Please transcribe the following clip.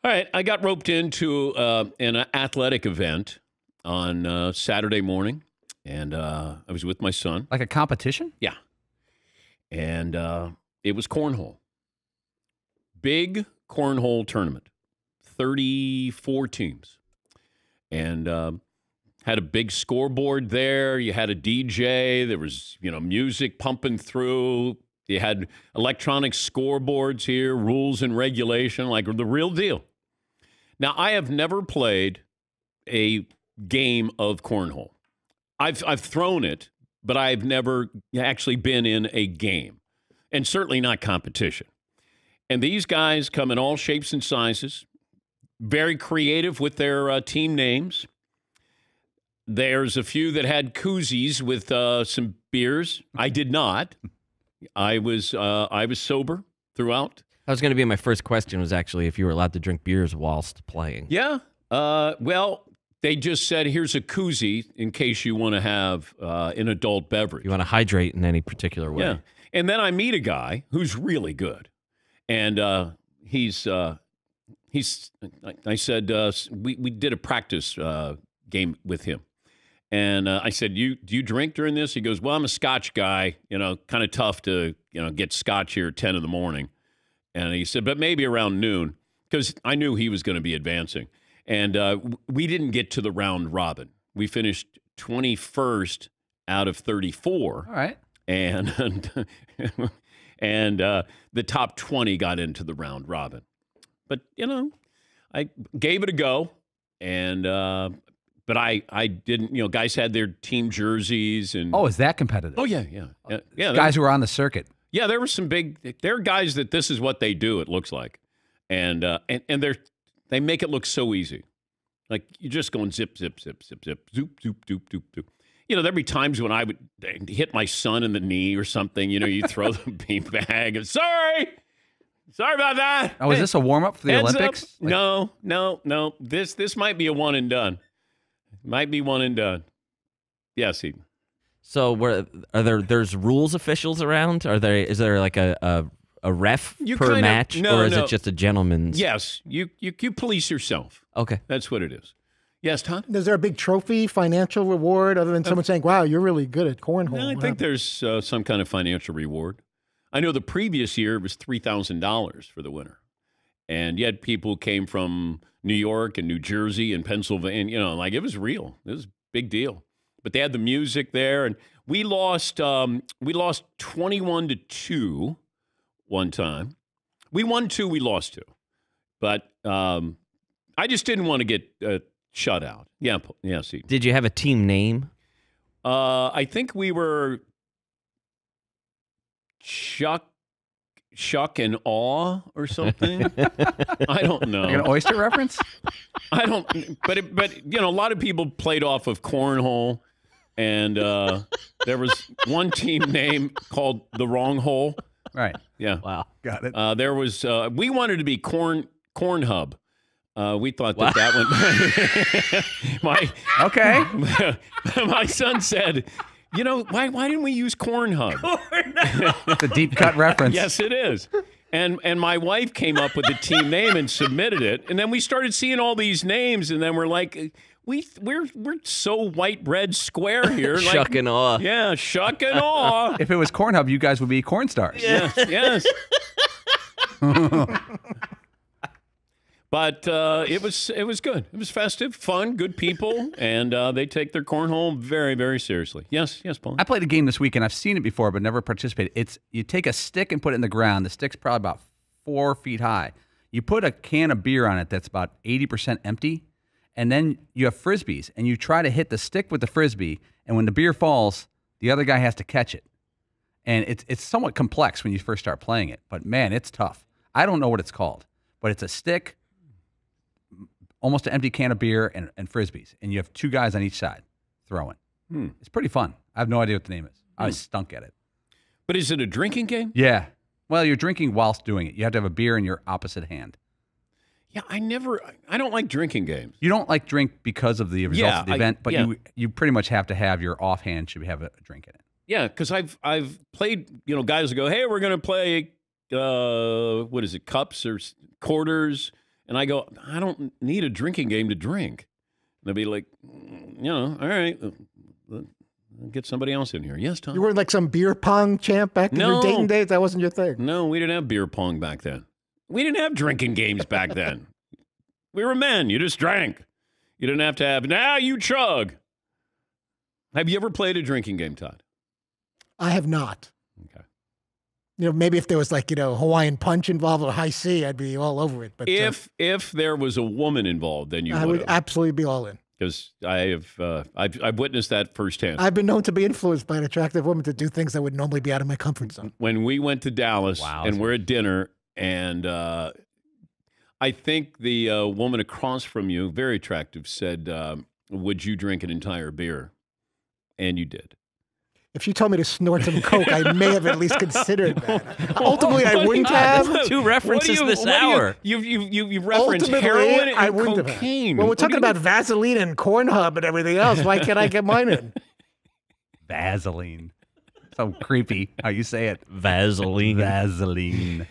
All right, I got roped into an athletic event on Saturday morning, and I was with my son. Like a competition? Yeah. And it was cornhole. Big cornhole tournament. 34 teams. And had a big scoreboard there. You had a DJ. There was, music pumping through. You had electronic scoreboards here, rules and regulation, like the real deal. Now, I have never played a game of cornhole. I've thrown it, but I've never actually been in a game, and certainly not competition. And these guys come in all shapes and sizes, very creative with their team names. There's a few that had koozies with some beers. I did not. I was sober throughout. That was going to be my first question, was actually if you were allowed to drink beers whilst playing. Yeah. Well, they just said, here's a koozie in case you want to have an adult beverage. You want to hydrate in any particular way. Yeah. And then I meet a guy who's really good. And I said, we did a practice game with him. And I said, do you drink during this? He goes, well, I'm a Scotch guy, kind of tough to, get Scotch here at 10 in the morning. And he said, but maybe around noon, because I knew he was going to be advancing. And we didn't get to the round robin. We finished 21st out of 34. All right. And the top 20 got into the round robin. But, I gave it a go. And but I didn't, guys had their team jerseys. And Oh, is that competitive? Oh, yeah. Yeah. Guys who are on the circuit. Yeah, there were some there are guys that this is what they do, it looks like. And they make it look so easy. Like, you're just going zip, zip, zip, zip, zip, zoop, zoop, doop, doop, doop. There'd be times when I would hit my son in the knee or something. You throw the beanbag and, sorry about that. Oh, is this a warm-up for the Olympics? Like, no. This might be a one and done. Might be one and done. Yes, Eden. So there's rules officials around? Is there like a ref per match, or is it just a gentleman's? Yes, you police yourself. Okay, that's what it is. Yes, Todd? Is there a big trophy, financial reward, other than someone saying, wow, you're really good at cornhole? No, I think there's some kind of financial reward. I know the previous year it was $3,000 for the winner. And you had people who came from New York and New Jersey and Pennsylvania. Like, it was real. It was a big deal. But they had the music there. And we lost 21-2 one time. We won 2, we lost 2. But I just didn't want to get shut out. Yeah, see. Did you have a team name? I think we were Shuck and Awe or something. I don't know. Like an oyster reference? I don't. But a lot of people played off of cornhole, and there was one team name called the Wrong Hole. Right. Yeah. Wow. Got it. There was. We wanted to be CornHub. We thought that my son said, why didn't we use CornHub? It's a deep cut reference. Yes, it is. And my wife came up with the team name and submitted it. And then we started seeing all these names, and then we're like, we're so white bread square here. Shuck and Awe. Yeah, Shuck and Awe. If it was CornHub, you guys would be corn stars. Yes. But it was good. It was festive, fun, good people, and they take their cornhole very, very seriously. Yes, Paul. I played a game this week, and I've seen it before, but never participated. You take a stick and put it in the ground. The stick's probably about 4 feet high. You put a can of beer on it that's about 80% empty, and then you have frisbees, and you try to hit the stick with the frisbee, and when the beer falls, the other guy has to catch it. And it's somewhat complex when you first start playing it, but man, it's tough. I don't know what it's called, but it's a stick, almost an empty can of beer, and frisbees, and you have 2 guys on each side throwing. It's pretty fun. I have no idea what the name is. I was stunk at it. But is it a drinking game? Yeah. Well, you're drinking whilst doing it. You have to have a beer in your opposite hand. Yeah, I don't like drinking games. You don't like drink because of the results of the event, but you pretty much have to have your offhand should have a drink in it. Yeah, because I've played, guys who go, hey, we're going to play, what is it, cups or quarters? And And I go, I don't need a drinking game to drink. And they'll be like, all right, get somebody else in here. Yes, Tom. You were like some beer pong champ back in your dating days? That wasn't your thing? No, we didn't have beer pong back then. We didn't have drinking games back then. We were men. You just drank. You didn't have to have, now you chug. Have you ever played a drinking game, Todd? I have not. Okay. Maybe if there was like, Hawaiian Punch involved or High C, I'd be all over it. But if there was a woman involved, then you would absolutely be all in. Because I've witnessed that firsthand. I've been known to be influenced by an attractive woman to do things that would normally be out of my comfort zone. When we went to Dallas and we're at dinner, and I think the woman across from you, very attractive, said, would you drink an entire beer? And you did. If she told me to snort some Coke, I may have at least considered that. Ultimately, I wouldn't have. 2 references this hour. You referenced heroin and cocaine. Well, we're talking about Vaseline and CornHub and everything else. Why can't I get mine in? Vaseline. So creepy how you say it. Vaseline. Vaseline.